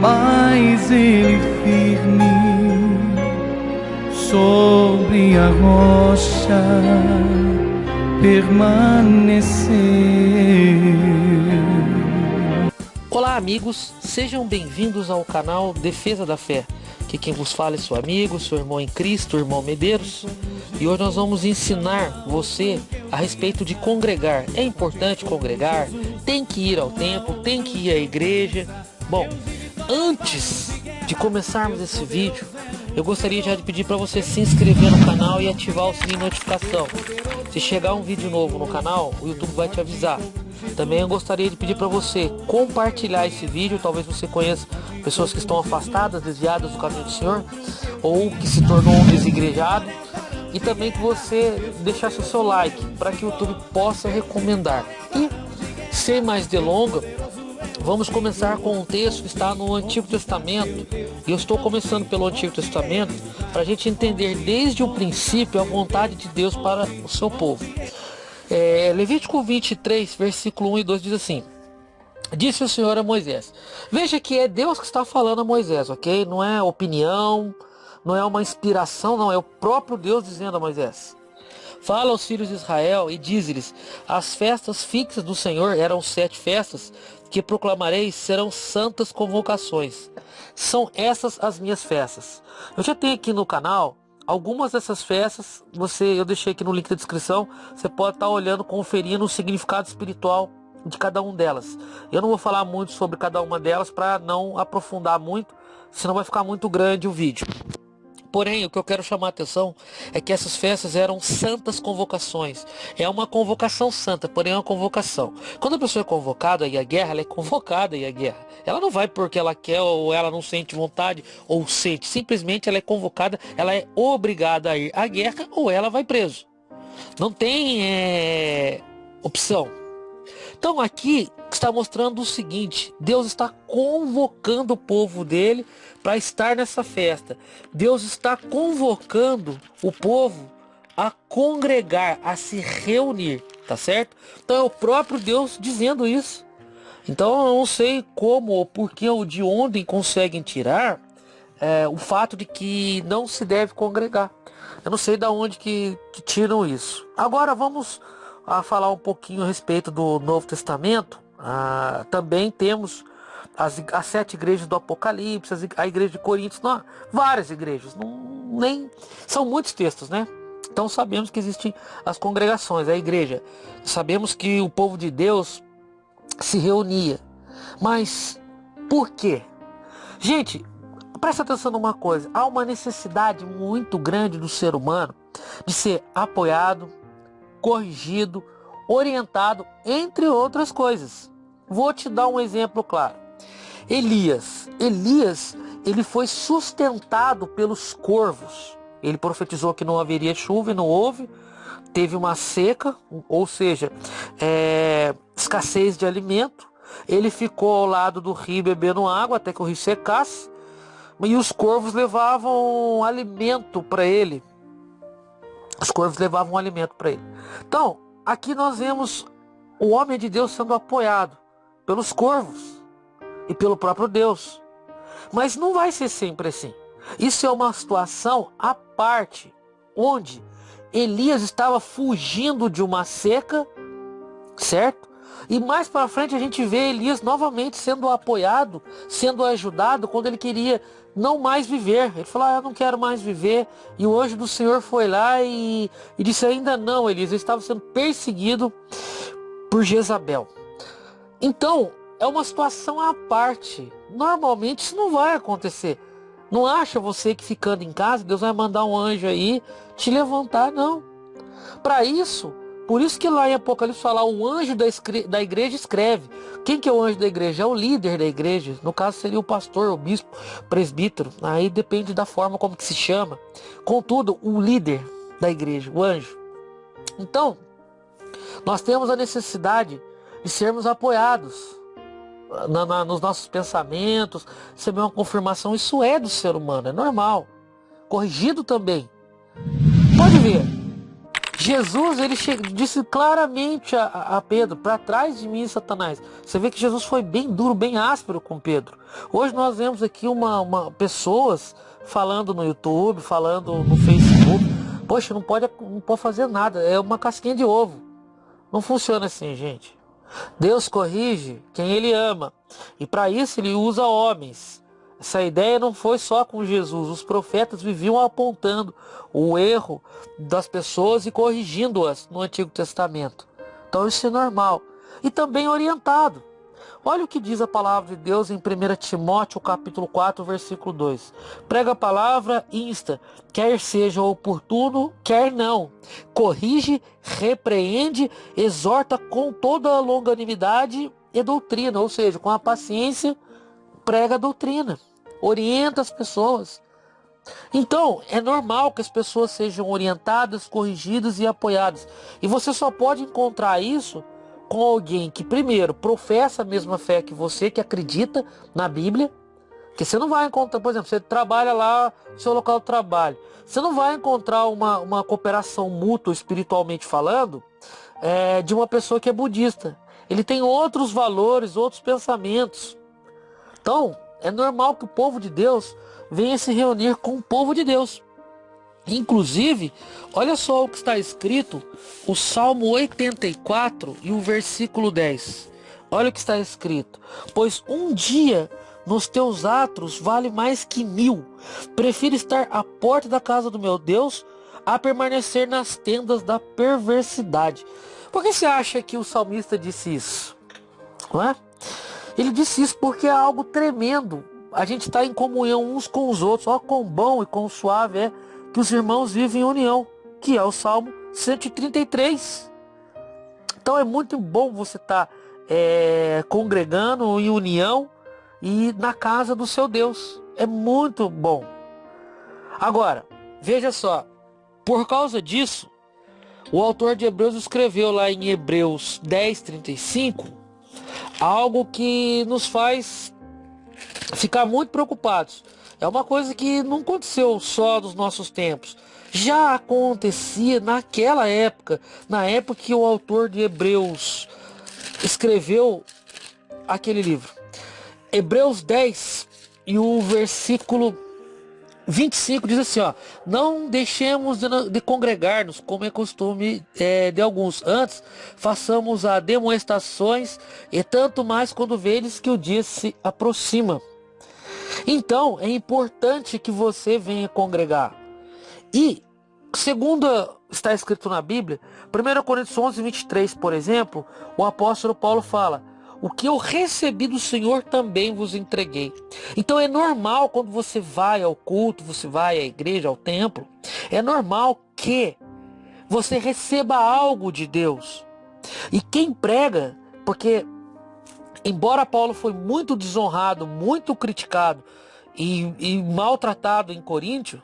mas ele firme sobre a rocha permaneceu. Olá amigos, sejam bem-vindos ao canal Defesa da Fé. Aqui quem vos fala é seu amigo, seu irmão em Cristo, o irmão Medeiros. E hoje nós vamos ensinar você a respeito de congregar. É importante congregar, tem que ir ao templo, tem que ir à igreja. Bom, antes de começarmos esse vídeo, eu gostaria já de pedir para você se inscrever no canal e ativar o sininho de notificação. Se chegar um vídeo novo no canal, o YouTube vai te avisar. Também eu gostaria de pedir para você compartilhar esse vídeo. Talvez você conheça pessoas que estão afastadas, desviadas do caminho do Senhor, ou que se tornou um desigrejado. E também que você deixasse o seu like para que o YouTube possa recomendar. E sem mais delongas, vamos começar com um texto que está no Antigo Testamento. E eu estou começando pelo Antigo Testamento para a gente entender desde o princípio a vontade de Deus para o seu povo. Levítico 23, versículo 1 e 2 diz assim: disse o Senhor a Moisés. Veja que é Deus que está falando a Moisés, ok? Não é opinião, não é uma inspiração, não, é o próprio Deus dizendo a Moisés. Fala aos filhos de Israel e diz-lhes: as festas fixas do Senhor eram 7 festas que proclamareis, serão santas convocações. São essas as minhas festas. Eu já tenho aqui no canal algumas dessas festas, eu deixei aqui no link da descrição, você pode estar olhando, conferindo o significado espiritual de cada uma delas. Eu não vou falar muito sobre cada uma delas para não aprofundar muito, senão vai ficar muito grande o vídeo. Porém, o que eu quero chamar a atenção é que essas festas eram santas convocações. É uma convocação santa, porém é uma convocação. Quando a pessoa é convocada a ir à guerra, ela é convocada a ir à guerra. Ela não vai porque ela quer, ou ela não sente vontade, ou sente. Simplesmente ela é convocada, ela é obrigada a ir à guerra, ou ela vai preso. Não tem opção. Então aqui está mostrando o seguinte: Deus está convocando o povo dele para estar nessa festa. Deus está convocando o povo a congregar, a se reunir, tá certo? Então é o próprio Deus dizendo isso. Então eu não sei como, ou porquê, ou de onde conseguem tirar o fato de que não se deve congregar. Eu não sei de onde que tiram isso. Agora vamos a falar um pouquinho a respeito do Novo Testamento. Também temos as 7 igrejas do Apocalipse, a igreja de Corinto, várias igrejas, são muitos textos, né? Então sabemos que existem as congregações, a igreja. Sabemos que o povo de Deus se reunia. Mas por quê? Gente, presta atenção numa coisa: há uma necessidade muito grande do ser humano de ser apoiado, corrigido, orientado, entre outras coisas. Vou te dar um exemplo claro. Elias, ele foi sustentado pelos corvos. Ele profetizou que não haveria chuva e não houve. Teve uma seca, ou seja, escassez de alimento. Ele ficou ao lado do rio bebendo água até que o rio secasse. E os corvos levavam alimento para ele. Então, aqui nós vemos o homem de Deus sendo apoiado pelos corvos e pelo próprio Deus. Mas não vai ser sempre assim. Isso é uma situação à parte, onde Elias estava fugindo de uma seca, certo? E mais para frente a gente vê Elias novamente sendo apoiado, sendo ajudado quando ele queria não mais viver. Ele falou: eu não quero mais viver. E o anjo do Senhor foi lá e disse: ainda não, Elias. Ele estava sendo perseguido por Jezabel. Então, é uma situação à parte. Normalmente isso não vai acontecer. Não acha você que ficando em casa, Deus vai mandar um anjo aí te levantar, não. Para isso, por isso que lá em Apocalipse fala: o anjo da igreja escreve. Quem que é o anjo da igreja? É o líder da igreja. No caso seria o pastor, o bispo, o presbítero. Aí depende da forma como que se chama. Contudo, o líder da igreja, o anjo. Então, nós temos a necessidade de sermos apoiados nos nossos pensamentos, receber uma confirmação. Isso é do ser humano, é normal. Corrigido também. Pode ver. Jesus, ele disse claramente a Pedro: para trás de mim, Satanás. Você vê que Jesus foi bem duro, bem áspero com Pedro. Hoje nós vemos aqui pessoas falando no YouTube, falando no Facebook. Poxa, não pode fazer nada, é uma casquinha de ovo. Não funciona assim, gente. Deus corrige quem ele ama, e para isso ele usa homens. Essa ideia não foi só com Jesus. Os profetas viviam apontando o erro das pessoas e corrigindo-as no Antigo Testamento. Então isso é normal. E também orientado. Olha o que diz a palavra de Deus em 1 Timóteo capítulo 4, versículo 2. Prega a palavra, insta, quer seja oportuno, quer não. Corrige, repreende, exorta com toda a longanimidade e doutrina. Ou seja, com a paciência, prega a doutrina. Orienta as pessoas. Então, é normal que as pessoas sejam orientadas, corrigidas e apoiadas. E você só pode encontrar isso com alguém que, primeiro, professa a mesma fé que você, que acredita na Bíblia. Que você não vai encontrar, por exemplo, você trabalha lá no seu local de trabalho. Você não vai encontrar uma cooperação mútua, espiritualmente falando, de uma pessoa que é budista. Ele tem outros valores, outros pensamentos. Então, é normal que o povo de Deus venha se reunir com o povo de Deus. Inclusive, olha só o que está escrito, o Salmo 84 e o versículo 10. Olha o que está escrito: pois um dia nos teus atos vale mais que 1000. Prefiro estar à porta da casa do meu Deus a permanecer nas tendas da perversidade. Por que você acha que o salmista disse isso? Não é? Ele disse isso porque é algo tremendo. A gente está em comunhão uns com os outros. Olha quão bom e quão suave é que os irmãos vivem em união, que é o Salmo 133. Então é muito bom você estar congregando em união e na casa do seu Deus. É muito bom. Agora, veja só, por causa disso, o autor de Hebreus escreveu lá em Hebreus 10:35 algo que nos faz ficar muito preocupados. É uma coisa que não aconteceu só nos nossos tempos. Já acontecia naquela época, na época que o autor de Hebreus escreveu aquele livro. Hebreus 10 e o versículo 25 diz assim, ó: não deixemos de congregar-nos, como é costume de alguns. Antes, façamos a demonstrações, e tanto mais quando vedes que o dia se aproxima. Então, é importante que você venha congregar. E, segundo está escrito na Bíblia, 1 Coríntios 11:23, por exemplo, o apóstolo Paulo fala: o que eu recebi do Senhor também vos entreguei. Então é normal quando você vai ao culto, você vai à igreja, ao templo, é normal que você receba algo de Deus. E quem prega, porque embora Paulo foi muito desonrado, muito criticado e maltratado em Coríntio,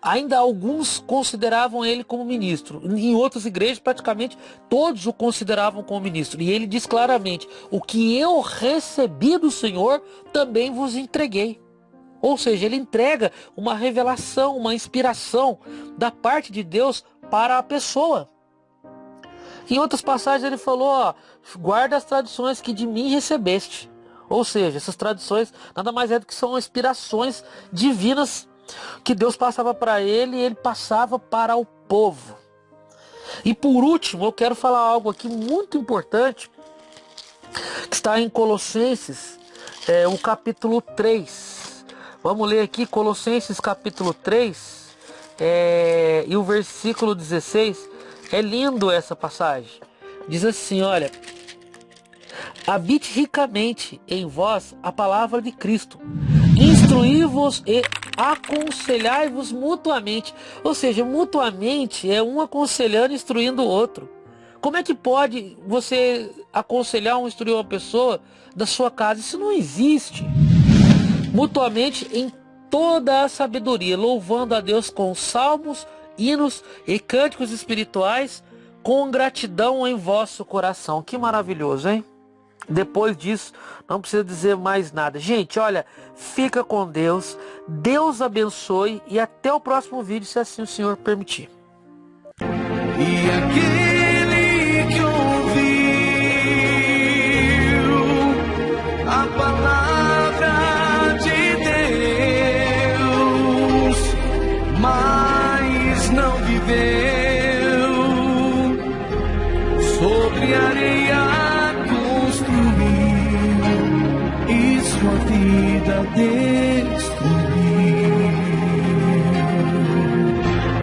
ainda alguns consideravam ele como ministro. Em outras igrejas, praticamente todos o consideravam como ministro. E ele diz claramente: o que eu recebi do Senhor, também vos entreguei. Ou seja, ele entrega uma revelação, uma inspiração da parte de Deus para a pessoa. Em outras passagens ele falou: ó, guarda as tradições que de mim recebeste. Ou seja, essas tradições nada mais é do que são inspirações divinas que Deus passava para ele e ele passava para o povo. E por último, eu quero falar algo aqui muito importante, que está em Colossenses, o capítulo 3. Vamos ler aqui Colossenses capítulo 3, e o versículo 16. É lindo essa passagem. Diz assim, olha: habite ricamente em vós a palavra de Cristo, instruí-vos e aconselhai-vos mutuamente. Ou seja, mutuamente é um aconselhando e instruindo o outro. Como é que pode você aconselhar ou instruir uma pessoa da sua casa? Isso não existe. Mutuamente em toda a sabedoria, louvando a Deus com salmos, hinos e cânticos espirituais, com gratidão em vosso coração. Que maravilhoso, hein? Depois disso, não precisa dizer mais nada. Gente, olha, fica com Deus. Deus abençoe e até o próximo vídeo, se assim o Senhor permitir. E aquele que ouviu a palavra de Deus, mas não viveu, sobre areia construiu e sua vida destruiu.